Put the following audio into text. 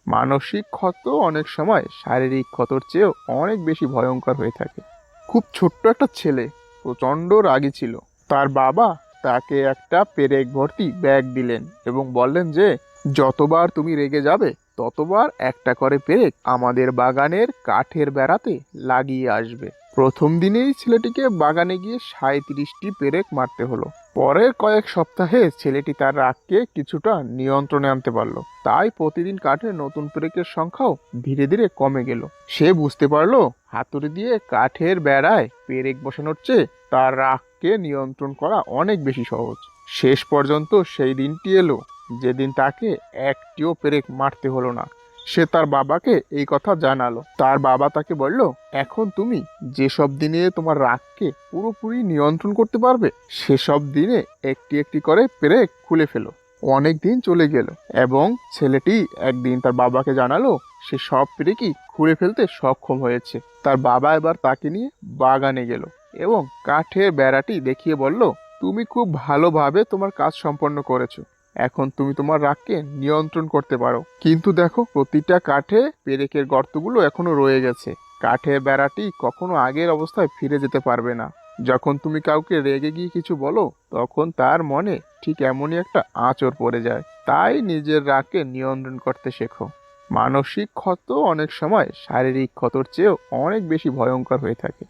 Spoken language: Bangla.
মানসিক ক্ষত অনেক সময় শারীরিক ক্ষতর চেয়েও অনেক বেশি ভয়ঙ্কর হয়ে থাকে। খুব ছোট্ট একটা ছেলে প্রচণ্ড রাগী ছিল। তার বাবা তাকে একটা পেরেক ভর্তি ব্যাগ দিলেন এবং বললেন যে যতবার তুমি রেগে যাবে ততবার একটা করে পেরেক আমাদের বাগানের কাঠের বেড়াতে লাগিয়ে আসবে। প্রথম দিনেই ছেলেটিকে বাগানে গিয়ে 37টি পেরেক মারতে হলো। পরের কয়েক সপ্তাহে ছেলেটি তার রাগকে কিছুটা নিয়ন্ত্রণে আনতে পারলো, তাই প্রতিদিন কাঠে নতুন পেরেকের সংখ্যাও ধীরে ধীরে কমে গেল। সে বুঝতে পারলো হাতুড়ি দিয়ে কাঠের বেড়ায় পেরেক বসানোর চেয়ে তার রাগকে নিয়ন্ত্রণ করা অনেক বেশি সহজ। শেষ পর্যন্ত সেই দিনটি এলো যেদিন তাকে একটিও পেরেক মারতে হলো না। সে তার বাবাকে এই কথা জানালো। তার বাবা তাকে বলল, এখন তুমি যেসব দিনে তোমার রাগকে পুরোপুরি নিয়ন্ত্রণ করতে পারবে সেসব দিনে একটি একটি করে পেরেক খুলে ফেলো। অনেক দিন চলে গেল এবং ছেলেটি একদিন তার বাবাকে জানালো সে সব পেরেকই খুলে ফেলতে সক্ষম হয়েছে। তার বাবা এবার তাকে নিয়ে বাগানে গেল এবং কাঠের বেড়াটি দেখিয়ে বলল, তুমি খুব ভালোভাবে তোমার কাজ সম্পন্ন করেছো। এখন তুমি তোমার রাগকে নিয়ন্ত্রণ করতে পারো। কিন্তু দেখো, প্রতিটা কাঠে পেরেকের গর্তগুলো এখনো রয়ে গেছে। কাঠের বেড়াটি কখনো আগের অবস্থায় ফিরে যেতে পারবে না। যখন তুমি কাউকে রেগে গিয়ে কিছু বলো তখন তার মনে ঠিক এমনই একটা আঁচড় পড়ে যায়। তাই নিজের রাগকে নিয়ন্ত্রণ করতে শেখো। মানসিক ক্ষত অনেক সময় শারীরিক ক্ষতর চেয়েও অনেক বেশি ভয়ঙ্কর হয়ে থাকে।